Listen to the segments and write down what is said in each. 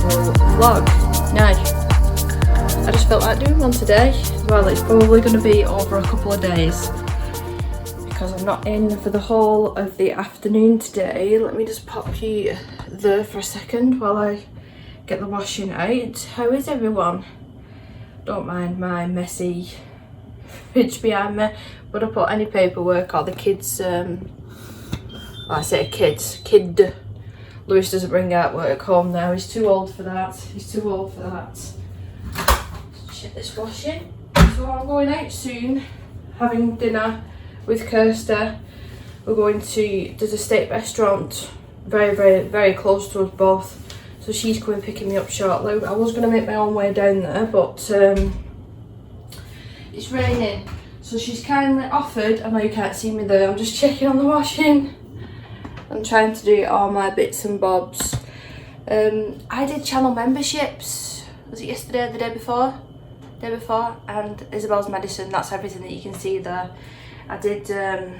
full vlog. Now, I just felt like doing one today. Well, it's probably going to be over a couple of days because I'm not in for the whole of the afternoon today. Let me just pop you there for a second while I get the washing out. How is everyone? Don't mind my messy fridge behind me. Would I put any paperwork or the kids, well, I say kids, kid. Lewis doesn't bring out work home now. He's too old for that. He's too old for that. Check this washing. So I'm going out soon, having dinner with Kirsta. We're going to, there's a steak restaurant very close to us both. So she's coming picking me up shortly. I was going to make my own way down there, but it's raining. So she's kindly offered, I know you can't see me there, I'm just checking on the washing. I'm trying to do all my bits and bobs. I did channel memberships. Was it yesterday or the day before? Day before. And Isabel's medicine, that's everything that you can see there. I did the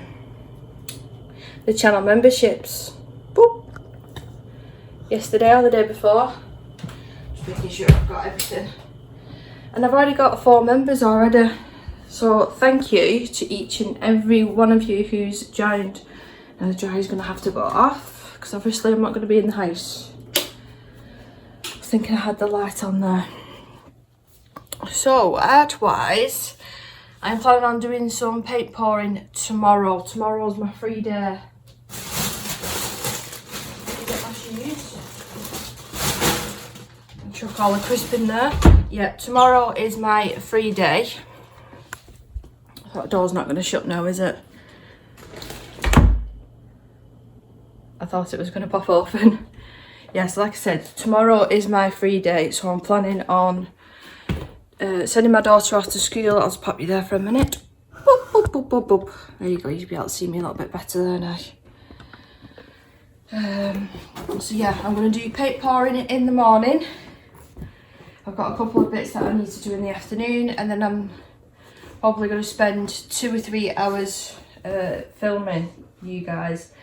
channel memberships. Boop. Yesterday or the day before. Just making sure I've got everything. And I've already got 4 members already. So thank you to each and every one of you who's joined. Now the dryer's going to have to go off because obviously I'm not going to be in the house. I was thinking I had the light on there. So art-wise, I'm planning on doing some paint pouring tomorrow. Tomorrow's my free day. Get my shoes. And chuck all the crisp in there. Yeah, tomorrow is my free day. That door's not going to shut now, is it? I thought it was going to pop open. Yeah, so like I said, tomorrow is my free day, so I'm planning on sending my daughter off to school. I'll just pop you there for a minute. Boop, boop, boop, boop, boop. There you go, you'll be able to see me a little bit better there now. So yeah, I'm going to do paint pouring in the morning. I've got a couple of bits that I need to do in the afternoon, and then I'm probably going to spend 2 or 3 hours filming you guys.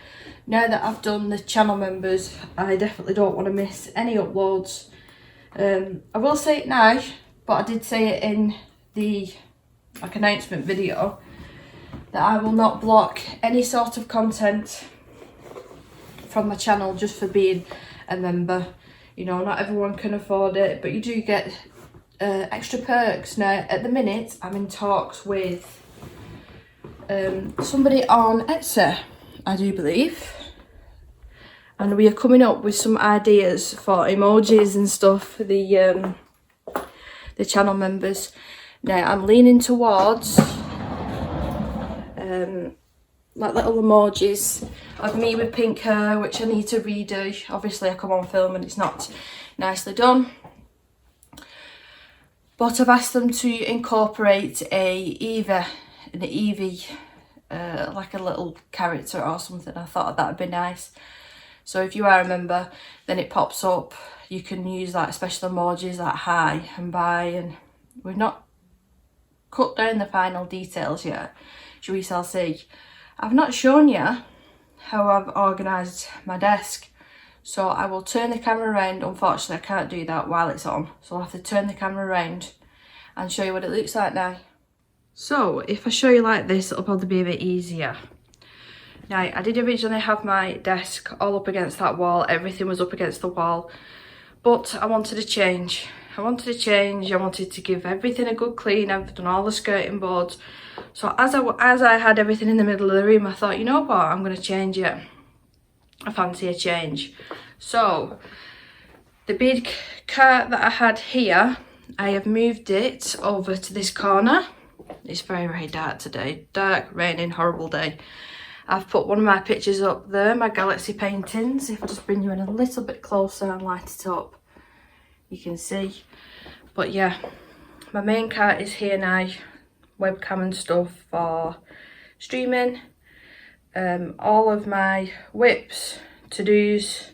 Now that I've done the channel members, I definitely don't want to miss any uploads. I will say it now, but I did say it in the announcement video that I will not block any sort of content from my channel just for being a member. You know, not everyone can afford it, but you do get extra perks. Now, at the minute, I'm in talks with somebody on Etsy, I do believe. And we are coming up with some ideas for emojis and stuff for the channel members. Now, I'm leaning towards like little emojis of me with pink hair, which I need to redo. Obviously, I come on film and it's not nicely done. But I've asked them to incorporate an Eevee, like a little character or something. I thought that'd be nice. So if you are a member, then it pops up. You can use like special emojis like hi and bye, and we've not cut down the final details yet. We shall see. I've not shown you how I've organised my desk. So I will turn the camera around. Unfortunately, I can't do that while it's on. So I'll have to turn the camera around and show you what it looks like now. So if I show you like this, it'll probably be a bit easier. Now, I did originally have my desk all up against that wall. Everything was up against the wall. But I wanted a change. I wanted to give everything a good clean. I've done all the skirting boards. So as I had everything in the middle of the room, I thought, you know what, I'm going to change it. I fancy a change. So the big cart that I had here, I have moved it over to this corner. It's very dark today. Dark, raining, horrible day. I've put one of my pictures up there, my galaxy paintings. If I just bring you in a little bit closer and light it up, you can see. But yeah, my main cart is here now. Webcam and stuff for streaming. All of my whips, to-dos,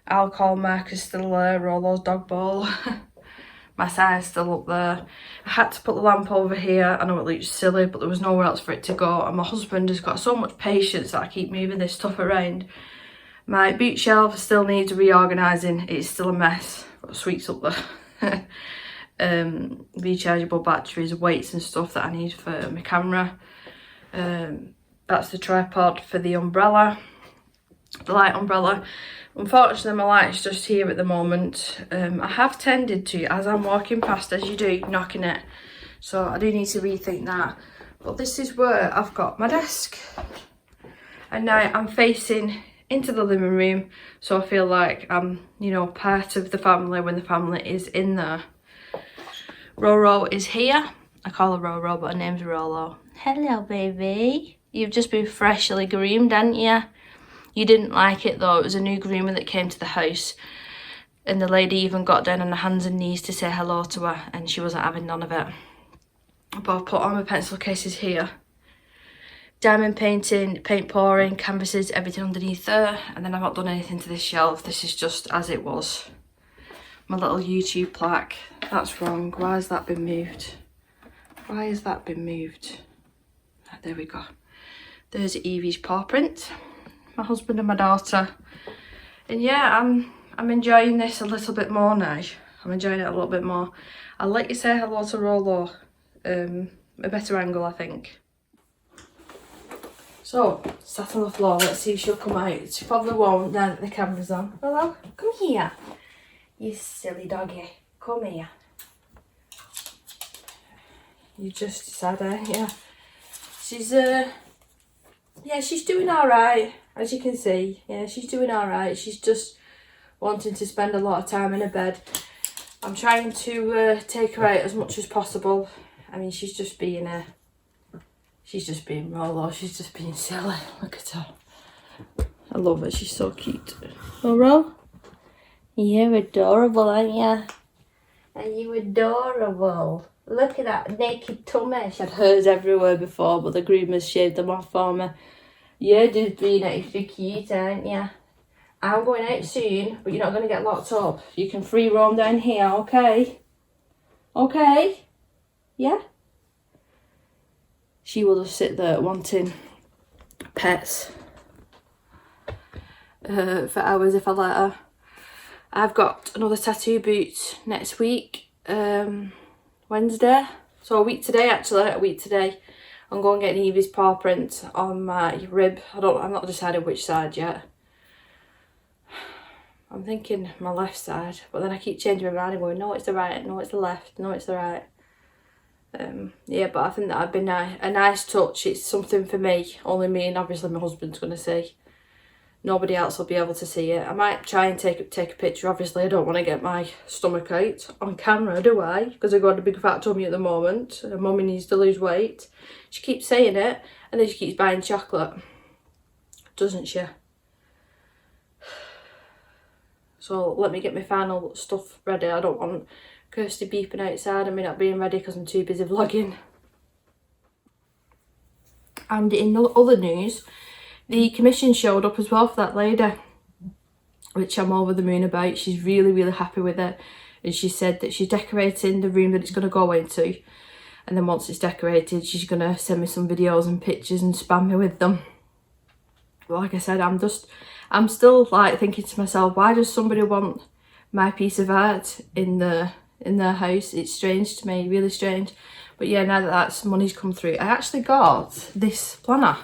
alcohol markers still there, all those dog ball. My sign's still up there. I had to put the lamp over here. I know it looks silly, but there was nowhere else for it to go. And my husband has got so much patience that I keep moving this stuff around. My bookshelf still needs reorganising. It's still a mess. Got sweets up there. Rechargeable batteries, weights and stuff that I need for my camera. That's the tripod for the umbrella, the light umbrella. Unfortunately my light's just here at the moment. I have tended to, as I'm walking past, as you do, knocking it, so I do need to rethink that. But this is where I've got my desk, and now I'm facing into the living room, so I feel like I'm, you know, part of the family when the family is in there. Roro is here. I call her Roro, but her name's Rolo. Hello baby, you've just been freshly groomed, haven't you? You didn't like it though. It was a new groomer that came to the house, and the lady even got down on her hands and knees to say hello to her, and she wasn't having none of it. But I've put all my pencil cases here. Diamond painting, paint pouring, canvases, everything underneath there, and then I've not done anything to this shelf. This is just as it was. My little YouTube plaque. That's wrong. Why has that been moved? Why has that been moved? There we go. There's Evie's paw print. My husband and my daughter. And yeah, I'm enjoying this a little bit more now. I'm enjoying it a little bit more. I'll let you say hello to Rolo. A better angle, I think. So, sat on the floor, let's see if she'll come out. She probably won't now that the camera's on. Hello, come here. You silly doggy. Come here. You just sad, yeah. She's yeah, she's doing alright, as you can see. Yeah, she's doing alright. She's just wanting to spend a lot of time in her bed. I'm trying to take her out as much as possible. I mean, she's just being Rolo. She's just being silly. Look at her. I love her. She's so cute. Rolo? You're adorable, aren't you? Are you adorable? Look at that naked tummy. She had hers everywhere before, but the groomers shaved them off for me. You're just being extra cute, aren't you? I'm going out soon, but you're not going to get locked up. You can free roam down here, okay? Okay? Yeah? She will just sit there wanting pets for hours if I let her. I've got another tattoo boot next week, Wednesday. So a week today, actually, I'm going to get Evie's paw print on my rib. I'm not decided which side yet. I'm thinking my left side, but then I keep changing my mind and going, no, it's the right, no, it's the left, no, it's the right. Yeah, but I think that'd be a nice touch. It's something for me, only me, and obviously my husband's going to see. Nobody else will be able to see it. I might try and take a picture. Obviously, I don't want to get my stomach out on camera, do I? Because I've got a big fat tummy at the moment. And Mummy needs to lose weight. She keeps saying it, and then she keeps buying chocolate. Doesn't she? So let me get my final stuff ready. I don't want Kirsty beeping outside and me not being ready because I'm too busy vlogging. And in other news, the commission showed up as well for that lady, which I'm over the moon about. She's really, really happy with it. And she said that she's decorating the room that it's going to go into. And then once it's decorated, she's going to send me some videos and pictures and spam me with them. But like I said, I'm still like thinking to myself, why does somebody want my piece of art in their house? It's strange to me, really strange. But yeah, now that money's come through, I actually got this planner.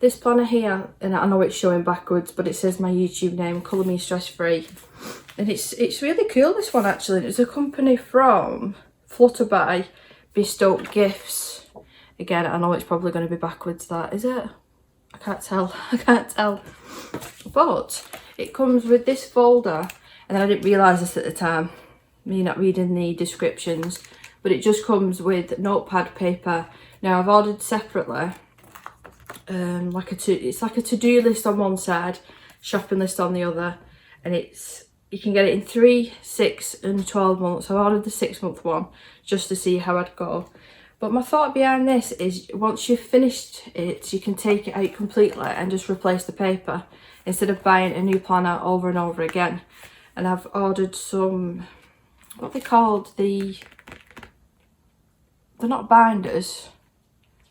This planner here, and I know it's showing backwards, but it says my YouTube name, Colour Me Stress Free. And it's really cool, this one actually. It's a company from Flutterby, Bespoke Gifts. Again, I know it's probably going to be backwards, that, is it? I can't tell, But it comes with this folder, and I didn't realise this at the time, me not reading the descriptions, but it just comes with notepad paper. Now I've ordered separately, it's like a to-do list on one side, shopping list on the other, and you can get it in 3, 6 and 12 months. I ordered the 6-month one just to see how I'd go. But my thought behind this is once you've finished it, you can take it out completely and just replace the paper instead of buying a new planner over and over again. And I've ordered some, what are they called? They're not binders.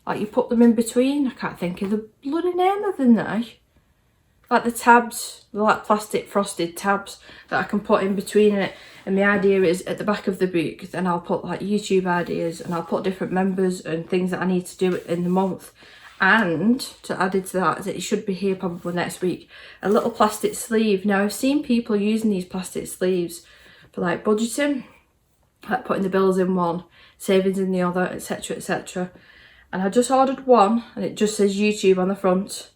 Like you put them in between. I can't think of the bloody name of them now. like the tabs, the like plastic frosted tabs that I can put in between it. And the idea is at the back of the book, then I'll put like YouTube ideas, and I'll put different members and things that I need to do in the month. And to add into that, it should be here probably next week, a little plastic sleeve. Now I've seen people using these plastic sleeves for like budgeting, like putting the bills in one, savings in the other, etc, etc. And I just ordered one, and it just says YouTube on the front.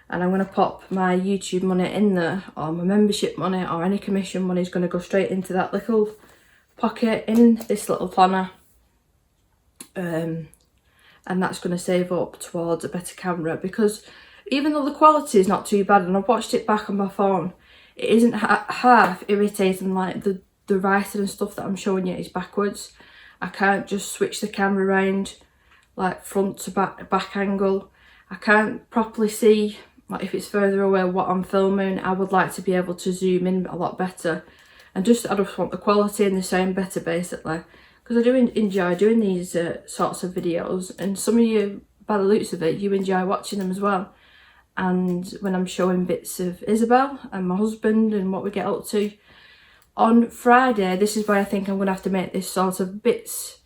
And I'm going to pop my YouTube money in there, or my membership money, or any commission money is going to go straight into that little pocket in this little planner. And that's going to save up towards a better camera, because even though the quality is not too bad, and I've watched it back on my phone, it isn't half irritating. Like the writing and stuff that I'm showing you is backwards. I can't just switch the camera around like front to back angle. I can't properly see, like if it's further away, what I'm filming. I would like to be able to zoom in a lot better, and I just want the quality and the sound better basically, because I do enjoy doing these sorts of videos, and some of you, by the looks of it, you enjoy watching them as well. And when I'm showing bits of Isabel and my husband and what we get up to on Friday, this is where I think I'm going to have to make this sort of bits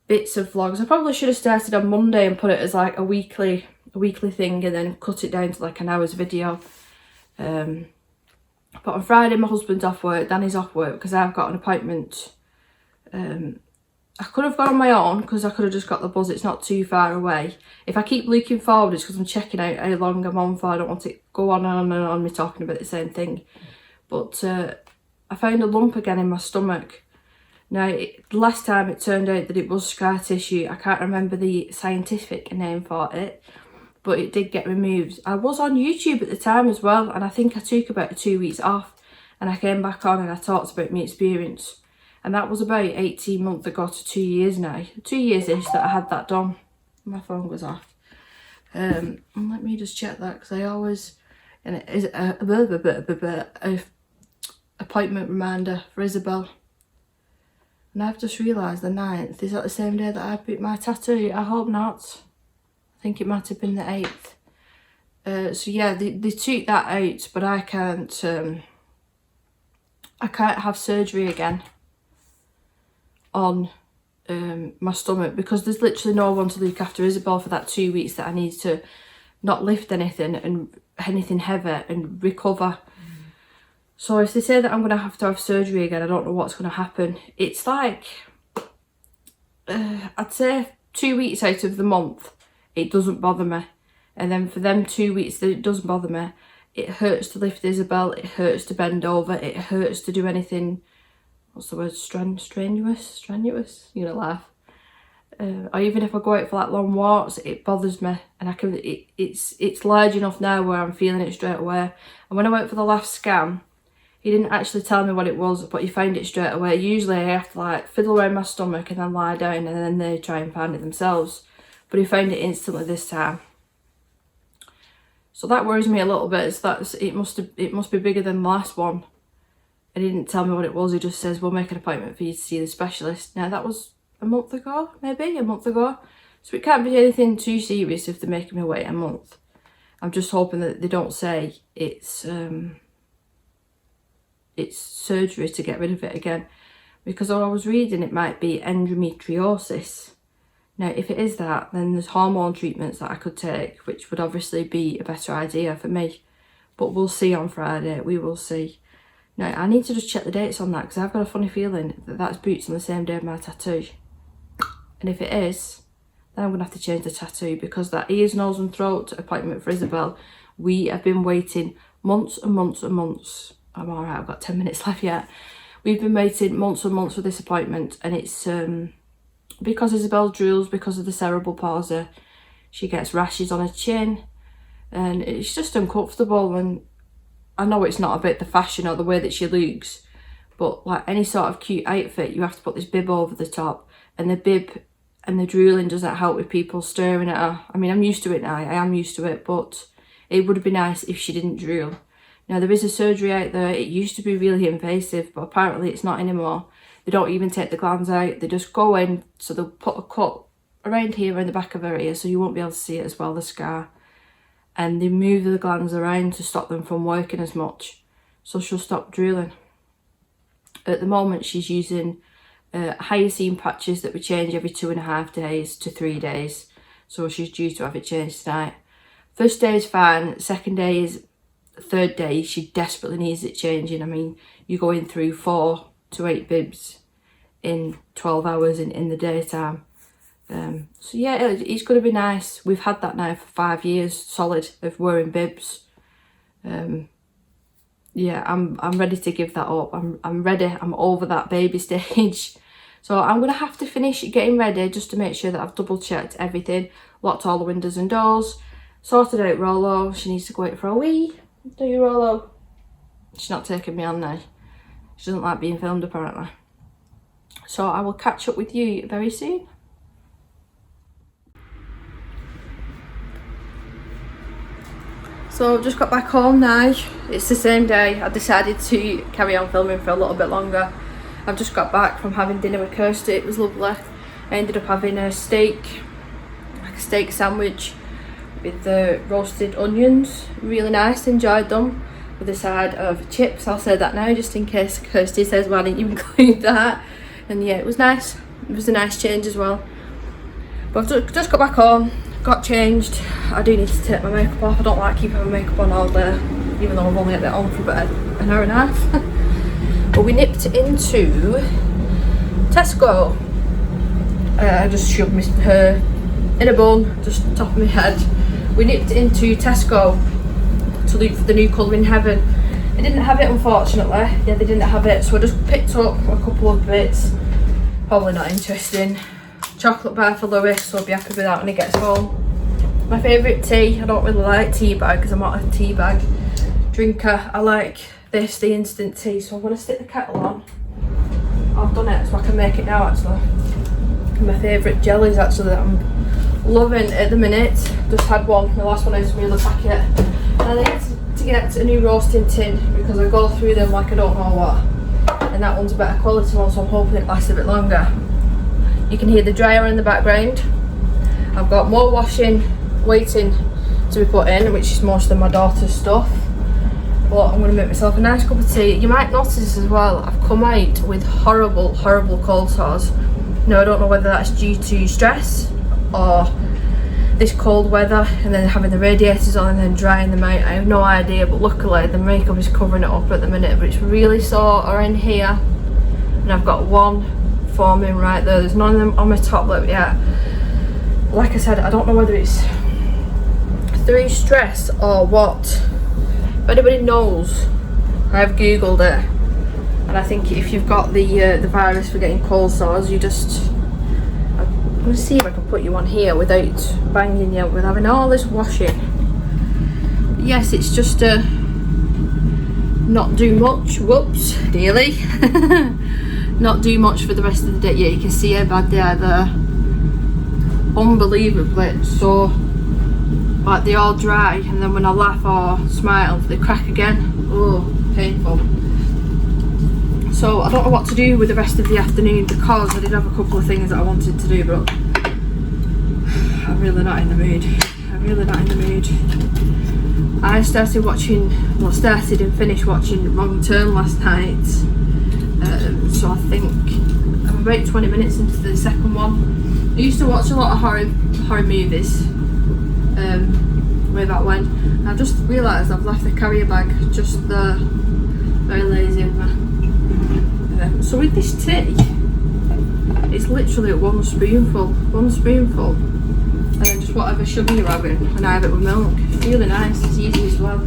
of vlogs. I probably should have started on Monday and put it as like a weekly thing, and then cut it down to like an hour's video. But on Friday my husband's off work, Danny's off work, because I've got an appointment. I could have gone on my own, because I could have just got the bus, it's not too far away. If I keep looking forward, it's because I'm checking out how long I'm on for. I don't want to go on and on me talking about the same thing. But I found a lump again in my stomach. Now, the last time it turned out that it was scar tissue. I can't remember the scientific name for it, but it did get removed. I was on YouTube at the time as well, and I think I took about 2 weeks off, and I came back on and I talked about my experience. And that was about 18 months ago to 2 years now. 2 years-ish that I had that done. My phone was off. Let me just check that, because I always... And it is a appointment reminder for Isabel. And I've just realised the 9th, is that the same day that I booked my tattoo? I hope not. I think it might have been the 8th. So yeah, they took that out, but I can't have surgery again on my stomach, because there's literally no one to look after Isabel for that 2 weeks that I need to not lift anything and anything heavy and recover. So if they say that I'm going to have surgery again, I don't know what's going to happen. It's like, I'd say 2 weeks out of the month, it doesn't bother me. And then for them 2 weeks that it doesn't bother me, it hurts to lift Isabel, it hurts to bend over, it hurts to do anything, what's the word, strenuous, you know, laugh. Or even if I go out for like long walks, it bothers me, and it's large enough now where I'm feeling it straight away. And when I went for the last scan, he didn't actually tell me what it was, but he found it straight away. Usually I have to like fiddle around my stomach and then lie down, and then they try and find it themselves. But he found it instantly this time. So that worries me a little bit. It must be bigger than the last one. And he didn't tell me what it was. He just says, we'll make an appointment for you to see the specialist. Now that was a month ago, maybe a month ago. So it can't be anything too serious if they're making me wait a month. I'm just hoping that they don't say it's surgery to get rid of it again, because I was reading it might be endometriosis. Now if it is that, then there's hormone treatments that I could take, which would obviously be a better idea for me. But we'll see on Friday, we will see. Now I need to just check the dates on that, because I've got a funny feeling that that's boots on the same day of my tattoo. And if it is, then I'm going to have to change the tattoo, because that ears, nose and throat appointment for Isabel, we have been waiting months and months and months. I'm alright, I've got 10 minutes left yet. We've been waiting months and months for this appointment, and it's because Isabel drools, because of the cerebral palsy. She gets rashes on her chin, and it's just uncomfortable. And I know it's not about the fashion or the way that she looks, but like any sort of cute outfit, you have to put this bib over the top, and the bib and the drooling doesn't help with people staring at her. I mean, I'm used to it now, I am used to it, but it would be nice if she didn't drool. Now there is a surgery out there. It used to be really invasive, but apparently it's not anymore. They don't even take the glands out, they just go in, so they'll put a cut around here in the back of her ear, so you won't be able to see it as well, the scar. and they move the glands around to stop them from working as much. So she'll stop drooling. At the moment she's using hyacinth patches that we change every 2.5 days to 3 days. So she's due to have it changed tonight. First day is fine, second day is, third day she desperately needs it changing. I mean, you're going through 4 to 8 bibs in 12 hours in the daytime. So yeah, it's going to be nice. We've had that now for 5 years solid of wearing bibs. Yeah, I'm ready to give that up. I'm ready. I'm over that baby stage. So I'm going to have to finish getting ready just to make sure that I've double checked everything, locked all the windows and doors, sorted out Rollo. She needs to go out for a wee. Do you, Rollo? She's not taking me on now. She doesn't like being filmed apparently. So I will catch up with you very soon. So I've just got back home now. It's the same day. I decided to carry on filming for a little bit longer. I've just got back from having dinner with Kirsty. It was lovely. I ended up having a steak, like a steak sandwich with the roasted onions. Really nice, enjoyed them. With a side of chips. I'll say that now just in case Kirsty says why didn't you include that. And yeah, it was nice. It was a nice change as well. But I've just got back home, got changed. I do need to take my makeup off. I don't like keeping my makeup on all day, even though I've only had it on for about an hour and a half. But we nipped into Tesco. I just shoved my hair in a bun, just top of my head. We nipped into Tesco to look for the new colour in Heaven. They didn't have it, unfortunately. Yeah, they didn't have it, so I just picked up a couple of bits. Probably not interesting. Chocolate bar for Lewis, so I'll be happy with that when he gets home. My favourite tea. I don't really like tea bag because I'm not a tea bag drinker. I like this, the instant tea, so I'm going to stick the kettle on. I've done it so I can make it now actually. My favourite jellies actually that I'm loving at the minute. Just had one, the last one is from the other packet. And I need to get a new roasting tin because I go through them like I don't know what. And that one's a better quality one, so I'm hoping it lasts a bit longer. You can hear the dryer in the background. I've got more washing waiting to be put in, which is most of my daughter's stuff. But I'm going to make myself a nice cup of tea. You might notice as well, I've come out with horrible cold sores. Now I don't know whether that's due to stress or this cold weather and then having the radiators on and then drying them out. I have no idea, but luckily the makeup is covering it up at the minute. But it's really sore in here, and I've got one forming right there. There's none of them on my top lip yet. Like I said, I don't know whether it's through stress or what. If anybody knows, I've googled it, and I think if you've got the virus for getting cold sores, you just, I'm going to see if I can put you on here without banging you with having all this washing. But yes, it's just to not do much. Whoops, daily. Not do much for the rest of the day. Yeah, you can see how bad they are there. Unbelievably. So like they all dry, and then when I laugh or smile they crack again. Oh, painful. So I don't know what to do with the rest of the afternoon because I did have a couple of things that I wanted to do, but I'm really not in the mood. I'm really not in the mood. I started and finished watching Wrong Turn last night. So I think I'm about 20 minutes into the second one. I used to watch a lot of horror movies way back when, and I've just realised I've left the carrier bag just there. Very lazy of me. So with this tea, it's literally one spoonful, and then just whatever sugar you're having, and I have it with milk. It's really nice, it's easy as well.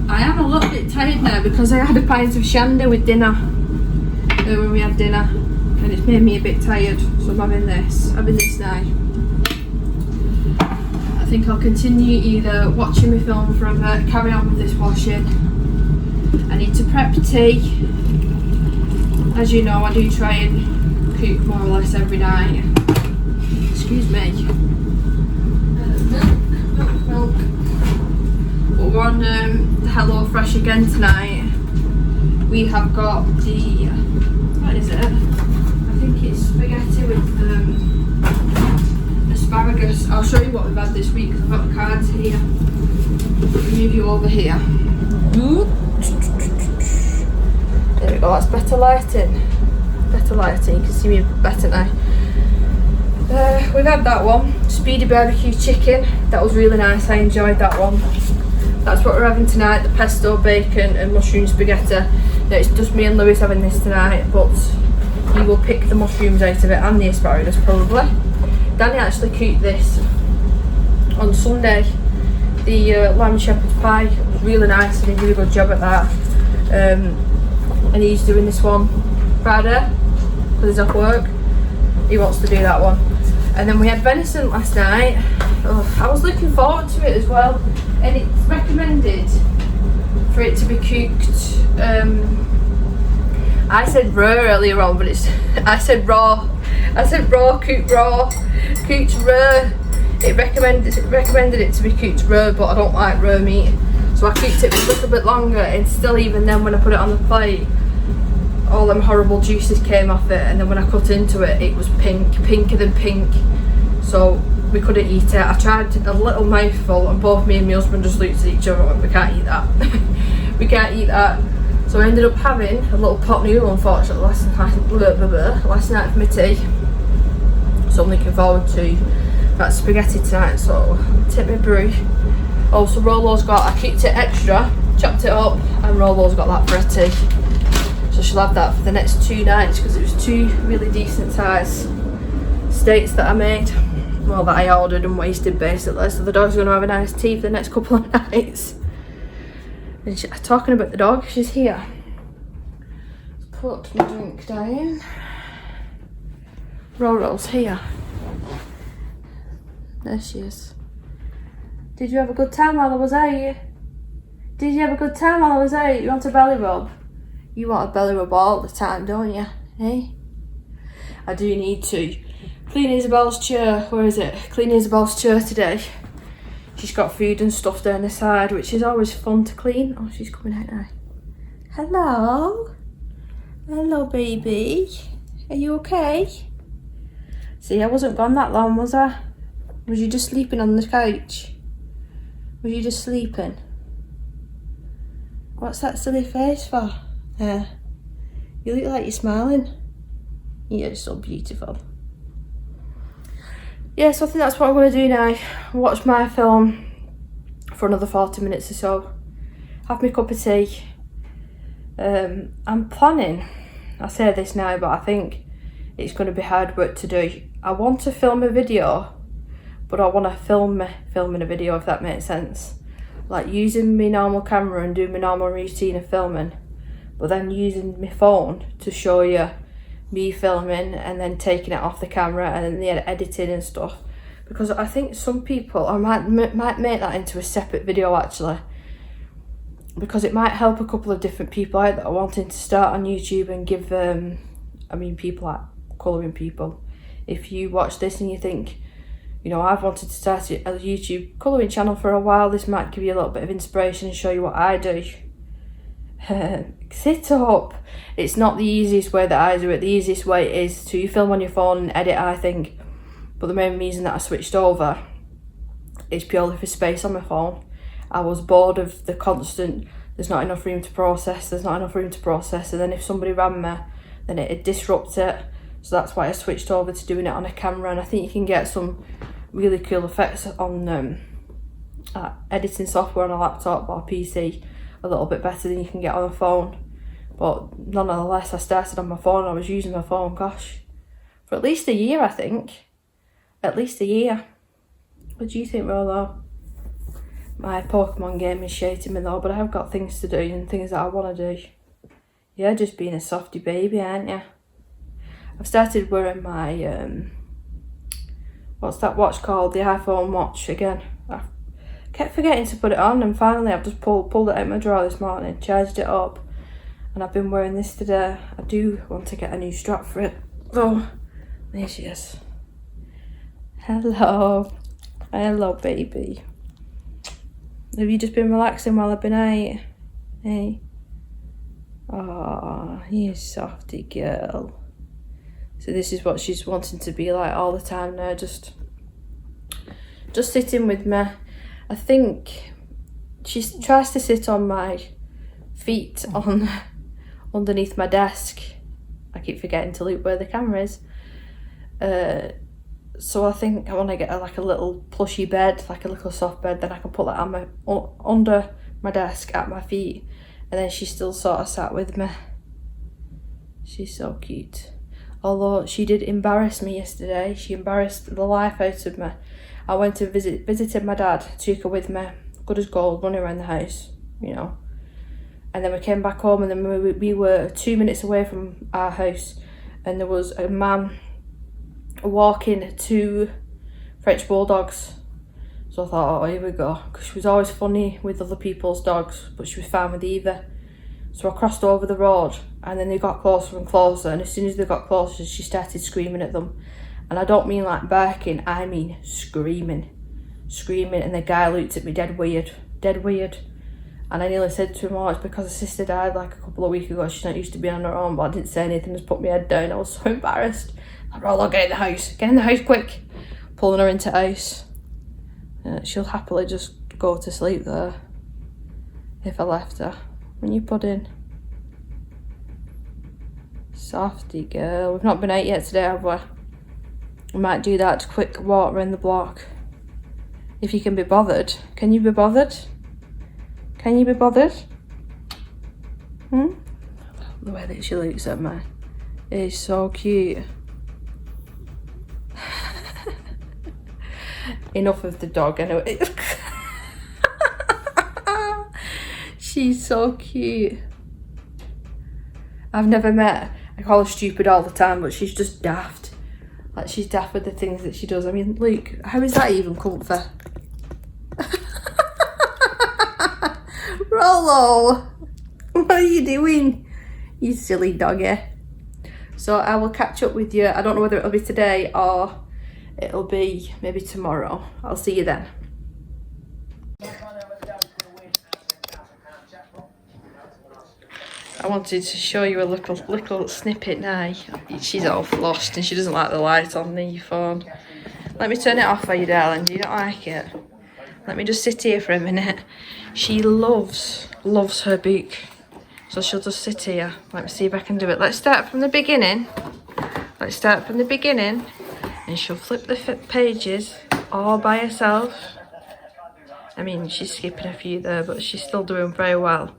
I am a little bit tired now because I had a pint of shandy with dinner when we had dinner, and it's made me a bit tired, so I'm having this now. I think I'll continue either watching my film from carry on with this washing. I need to prep tea. As you know, I do try and cook more or less every night. Excuse me. Milk. But we're on the Hello Fresh again tonight. We have got the, what is it? I think it's spaghetti with asparagus. I'll show you what we've had this week because I've got the cards here. Move you over here. There we go, that's better lighting. Better lighting, you can see me better now. We've had that one, speedy barbecue chicken. That was really nice, I enjoyed that one. That's what we're having tonight, the pesto bacon and mushroom spaghetti. Now it's just me and Lewis having this tonight, but he will pick the mushrooms out of it and the asparagus probably. Danny actually cooked this on Sunday. The lamb shepherd's pie was really nice and he did a really good job at that. And he's doing this one Friday because he's off work. He wants to do that one. And then we had venison last night. Oh, I was looking forward to it as well. And it's recommended for it to be cooked. I said raw earlier on, but I said raw. I said raw, cooked raw, cooked raw. It recommended it to be cooked raw, but I don't like raw meat. So I cooked it a little bit longer, and still even then when I put it on the plate, all them horrible juices came off it, and then when I cut into it, it was pink, pinker than pink. So we couldn't eat it. I tried a little mouthful and both me and my husband just looked at each other and went, we can't eat that. We can't eat that. So I ended up having a little pot noodle unfortunately last night for my tea. So I'm looking forward to that spaghetti tonight, so I'll take my brew. Also Rolo's got, I cooked it extra, chopped it up, and Rolo's got that for a tea. So she'll have that for the next 2 nights because it was 2 really decent size steaks that I made. Well, that I ordered and wasted basically. So the dog's going to have a nice tea for the next couple of nights. And talking about the dog, she's here. Let's put my drink down. Roro's here. There she is. Did you have a good time while I was out? Did you have a good time while I was out? You want a belly rub? You want a belly rub all the time, don't you? Hey? I do need to clean Isabel's chair. Where is it? Clean Isabel's chair today. She's got food and stuff down the side, which is always fun to clean. Oh, she's coming out now. Hello? Hello, baby. Are you okay? See, I wasn't gone that long, was I? Was you just sleeping on the couch? Was you just sleeping? What's that silly face for? You look like you're smiling. You're so beautiful. Yeah, so I think that's what I'm going to do now. Watch my film for another 40 minutes or so. Have my cup of tea. I'm planning, I say this now, but I think it's going to be hard work to do. I want to film a video, but I want to film me filming a video, if that makes sense. Like using my normal camera and doing my normal routine of filming, but then using my phone to show you me filming and then taking it off the camera and then the editing and stuff. Because I think some people, I might make that into a separate video actually, because it might help a couple of different people out that are wanting to start on YouTube and give people like colouring people. If you watch this and you think, you know, I've wanted to start a YouTube colouring channel for a while, this might give you a little bit of inspiration and show you what I do. Sit up. It's not the easiest way that I do it. The easiest way is to film on your phone and edit, I think. But the main reason that I switched over is purely for space on my phone. I was bored of the constant, there's not enough room to process, and then if somebody ran me, then it'd disrupt it. So that's why I switched over to doing it on a camera, and I think you can get some really cool effects on editing software on a laptop or PC a little bit better than you can get on a phone. But nonetheless, I started on my phone. I was using my phone, gosh, for at least a year, I think. At least a year. What do you think, Rolo? My Pokemon game is shating me though, but I have got things to do and things that I want to do. You're just being a softy baby, aren't you? I've started wearing my, what's that watch called? The iPhone watch again. I kept forgetting to put it on, and finally I've just pulled it out of my drawer this morning, charged it up, and I've been wearing this today. I do want to get a new strap for it. Oh, there she is. Hello. Hello, baby. Have you just been relaxing while I've been out? Hey? Oh, you softy girl. So this is what she's wanting to be like all the time now, just just sitting with me. I think she tries to sit on my feet on underneath my desk. I keep forgetting to look where the camera is. So I think I want to get like a little plushy bed, like a little soft bed, then I can put that on under my desk at my feet, and then she still sort of sat with me. She's so cute. Although she did embarrass me yesterday. She embarrassed the life out of me. I went to visited my dad, took her with me, good as gold, running around the house, you know. And then we came back home, and then we were 2 minutes away from our house, and there was a man walking 2 French bulldogs. So I thought, oh, here we go, because she was always funny with other people's dogs, but she was fine with Eva. So I crossed over the road, and then they got closer and closer, and as soon as they got closer, she started screaming at them. And I don't mean like barking, I mean screaming, and the guy looked at me dead weird. And I nearly said to him, oh, it's because her sister died like a couple of weeks ago, she's not used to being on her own, but I didn't say anything, just put my head down. I was so embarrassed. Like, Rollo, get in the house quick. Pulling her into house. She'll happily just go to sleep there if I left her. When you put in. Softy girl. We've not been out yet today, have we? We might do that quick walk around the block. If you can be bothered. Can you be bothered? Can you be bothered? The way that she looks at me is so cute. Enough of the dog anyway. She's so cute. I've never met her. I call her stupid all the time, but she's just daft. Like, she's daft with the things that she does. I mean, look, how is that even comfy? Rollo, what are you doing? You silly doggy. So I will catch up with you. I don't know whether it'll be today or it'll be maybe tomorrow. I'll see you then. I wanted to show you a little snippet now. She's all lost and she doesn't like the light on the phone. Let me turn it off for you, darling. Do you not like it? Let me just sit here for a minute. She loves her book. So she'll just sit here. Let me see if I can do it. Let's start from the beginning. And she'll flip the pages all by herself. I mean, she's skipping a few there, but she's still doing very well.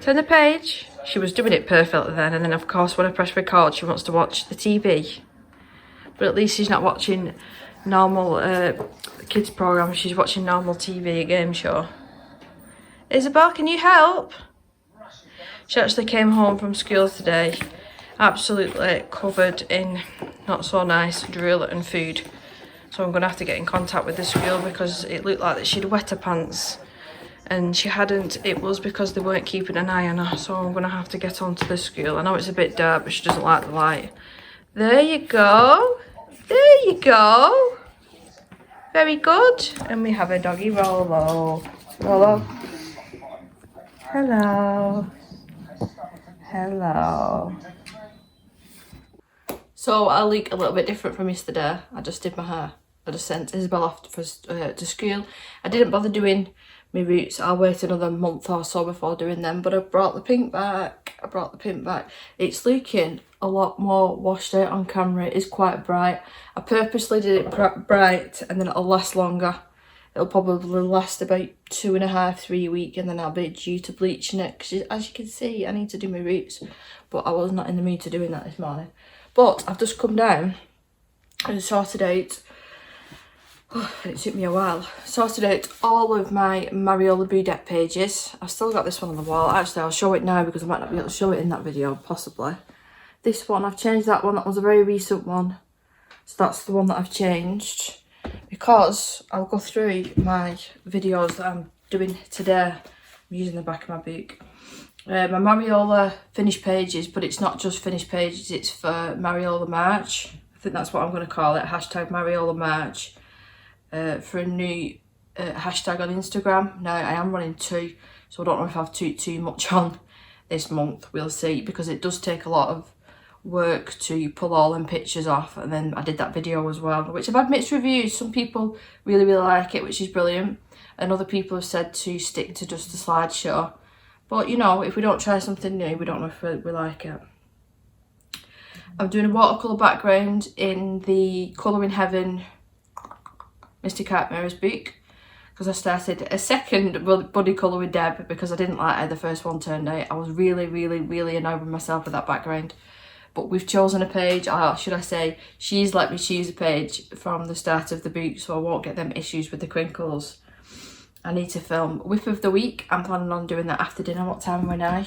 Turn the page. She was doing it perfectly then, and then of course when I press record she wants to watch the TV. But at least she's not watching normal kids programme, she's watching normal TV, a game show. Isabel, can you help? She actually came home from school today, absolutely covered in not so nice drill and food. So I'm going to have to get in contact with the school because it looked like that she'd wet her pants. And she hadn't. It was because they weren't keeping an eye on her, so I'm going to have to get onto the school. I know it's a bit dark, but she doesn't like the light. There you go. There you go. Very good. And we have a doggy Rollo. Rollo. Hello. Hello. So I look a little bit different from yesterday. I just did my hair. I just sent Isabel off to school. I didn't bother doing my roots. I'll wait another month or so before doing them, but I brought the pink back. It's looking a lot more washed out on camera. It is quite bright. I purposely did it bright and then it'll last longer. It'll probably last about 2.5-3 weeks, and then I'll be due to bleaching it because as you can see I need to do my roots, but I was not in the mood to doing that this morning. But I've just come down and sorted out, it took me a while, sorted out all of my Mariola Boudet pages. I've still got this one on the wall. Actually, I'll show it now because I might not be able to show it in that video, possibly. This one, I've changed that one. That was a very recent one. So that's the one that I've changed. Because I'll go through my videos that I'm doing today. I'm using the back of my book. My Mariola finished pages, but it's not just finished pages, it's for Mariola March. I think that's what I'm going to call it, hashtag Mariola March. For a new hashtag on Instagram. Now I am running 2, so I don't know if I've too much on this month. We'll see, because it does take a lot of work to pull all them pictures off, and then I did that video as well, which I've had mixed reviews. Some people really like it, which is brilliant, and other people have said to stick to just a slideshow. But you know, if we don't try something new, we don't know if we like it. I'm doing a watercolor background in the Colour in Heaven Mr. Cat Mirrors book, because I started a second buddy colour with Deb because I didn't like how the first one turned out. I was really annoyed with myself with that background. But we've chosen a page, or should I say, she's let me choose a page from the start of the book, so I won't get them issues with the crinkles. I need to film Whip of the Week. I'm planning on doing that after dinner. What time are we now?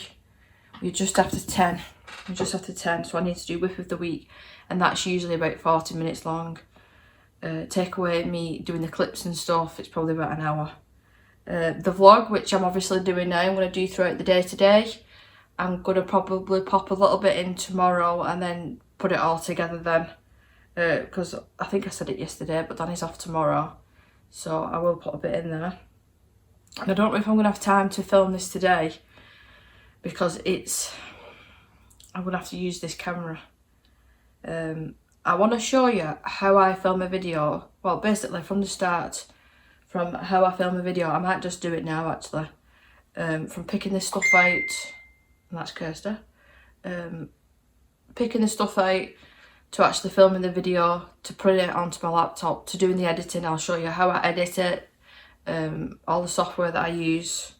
We're just after 10. We're just after 10, so I need to do Whip of the Week, and that's usually about 40 minutes long. Take away me doing the clips and stuff, it's probably about an hour. The vlog, which I'm obviously doing now, I'm going to do throughout the day today. I'm going to probably pop a little bit in tomorrow and then put it all together then. Because I think I said it yesterday, but Danny's off tomorrow. So I will put a bit in there. And I don't know if I'm going to have time to film this today, because I'm going to have to use this camera. I want to show you how I film a video. Well, basically from the start, from how I film a video. I might just do it now actually. From picking this stuff out, and that's Kirsty. Picking the stuff out to actually filming the video, to putting it onto my laptop, to doing the editing. I'll show you how I edit it, all the software that I use,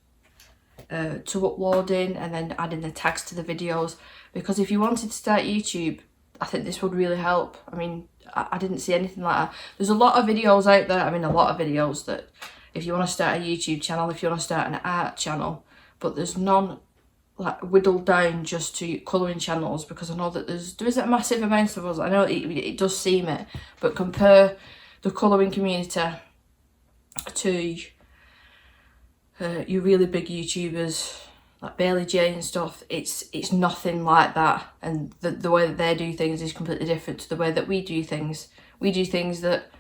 to uploading, and then adding the tags to the videos. Because if you wanted to start YouTube, I think this would really help. I mean, I didn't see anything like that. There's a lot of videos out there. I mean, a lot of videos that if you want to start a YouTube channel, if you want to start an art channel, but there's none like whittled down just to colouring channels, because I know that there isn't a massive amount of us. I know it does seem it, but compare the colouring community to your really big YouTubers like Bailey J and stuff. It's nothing like that, and the way that they do things is completely different to the way that we do things. We do things that,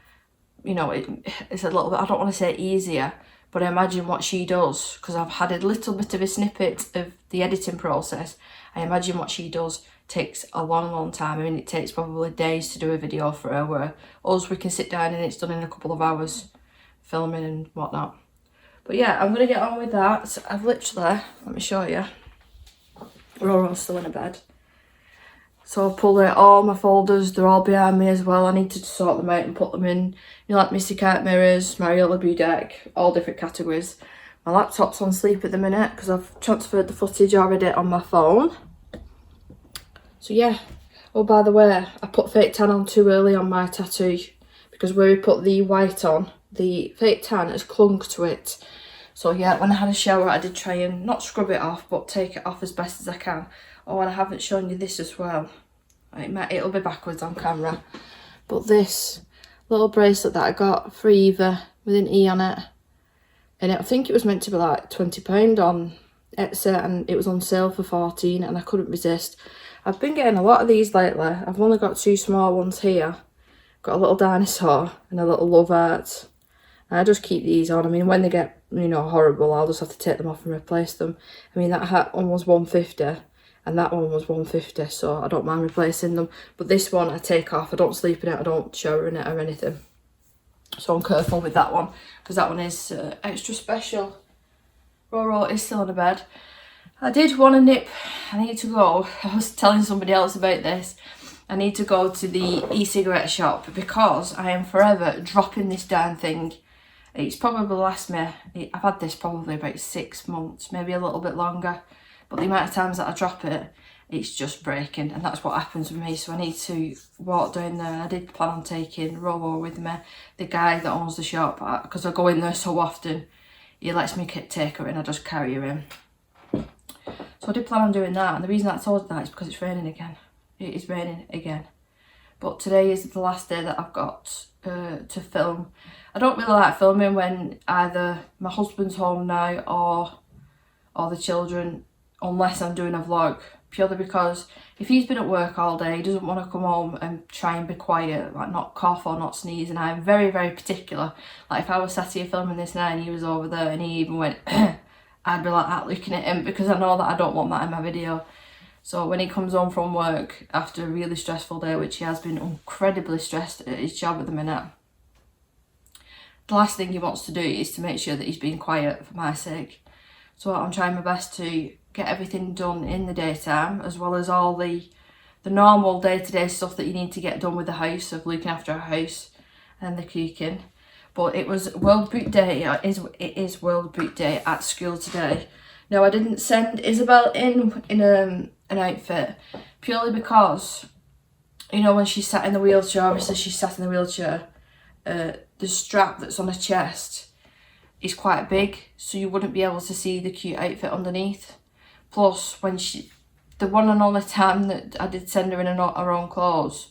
you know, it's a little bit, I don't want to say easier, but I imagine what she does, because I've had a little bit of a snippet of the editing process. I imagine what she does takes a long time. I mean, it takes probably days to do a video for her, where us, we can sit down and it's done in a couple of hours filming and whatnot. But yeah, I'm going to get on with that. I've literally, let me show you, Roro's still in a bed. So I've pulled out all my folders, they're all behind me as well. I need to sort them out and put them in, you know, like Mr. Cat Mirrors, Mariola Budek, all different categories. My laptop's on sleep at the minute because I've transferred the footage already on my phone. So yeah. Oh, by the way, I put fake tan on too early on my tattoo, because where we put the white on, the fake tan has clung to it. So yeah, when I had a shower, I did try and not scrub it off, but take it off as best as I can. Oh, and I haven't shown you this as well. It'll be backwards on camera. But this little bracelet that I got for Eva with an E on it. And I think it was meant to be like £20 on Etsy, and it was on sale for 14, and I couldn't resist. I've been getting a lot of these lately. I've only got 2 small ones here. Got a little dinosaur and a little love heart. And I just keep these on. I mean, when they get, you know, horrible, I'll just have to take them off and replace them. I mean, that hat one was £150 and that one was £150, so I don't mind replacing them. But this one I take off. I don't sleep in it, I don't shower in it or anything. So I'm careful with that one, because that one is extra special. Roro is still in the bed. I did want to nip. I need to go. I was telling somebody else about this. I need to go to the e-cigarette shop, because I am forever dropping this darn thing. It's probably last me. I've had this probably about 6 months, maybe a little bit longer. But the amount of times that I drop it, it's just breaking, and that's what happens with me. So I need to walk down there. I did plan on taking Roro with me, the guy that owns the shop, because I go in there so often. He lets me take her in, I just carry her in. So I did plan on doing that, and the reason I told you that is because it's raining again. It is raining again. But today is the last day that I've got to film. I don't really like filming when either my husband's home now or the children, unless I'm doing a vlog, purely because if he's been at work all day, he doesn't want to come home and try and be quiet, like not cough or not sneeze. And I'm very particular. Like if I was sat here filming this now and he was over there and he even went I'd be like that looking at him, because I know that I don't want that in my video. So when he comes home from work after a really stressful day, which he has been incredibly stressed at his job at the minute, the last thing he wants to do is to make sure that he's being quiet for my sake. So I'm trying my best to get everything done in the daytime, as well as all the normal day-to-day stuff that you need to get done with the house, of looking after a house and the cooking. But it was World Boot Day. It is World Boot Day at school today. Now, I didn't send Isabel in an outfit purely because, you know, when she sat in the wheelchair, obviously she sat in the wheelchair, the strap that's on her chest is quite big, so you wouldn't be able to see the cute outfit underneath. Plus, when the one and only time that I did send her in her own clothes,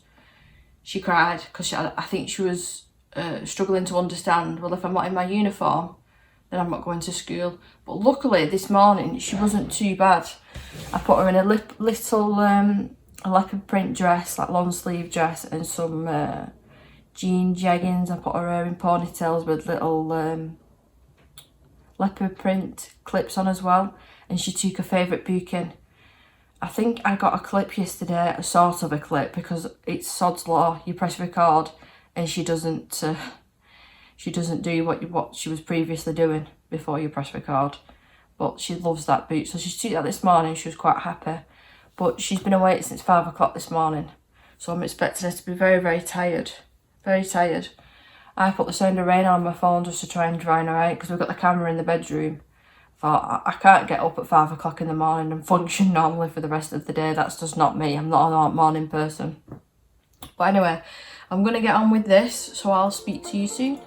she cried because I think she was struggling to understand, well, if I'm not in my uniform, then I'm not going to school. But luckily this morning she wasn't too bad. I put her in a little leopard print dress, like long sleeve dress, and some jean jeggings. I put her hair in ponytails with little leopard print clips on as well, and she took her favourite book in. I think I got a clip yesterday, a sort of a clip, because it's sod's law. You press record and she doesn't do what she was previously doing before you press record. But she loves that boot, so she took that this morning. She was quite happy, but she's been awake since 5 o'clock this morning, so I'm expecting her to be very, very tired. Very tired. I put the Sound of Rain on my phone just to try and drown her out, because we've got the camera in the bedroom. Thought, I can't get up at 5 o'clock in the morning and function normally for the rest of the day. That's just not me. I'm not a morning person. But anyway, I'm going to get on with this, so I'll speak to you soon.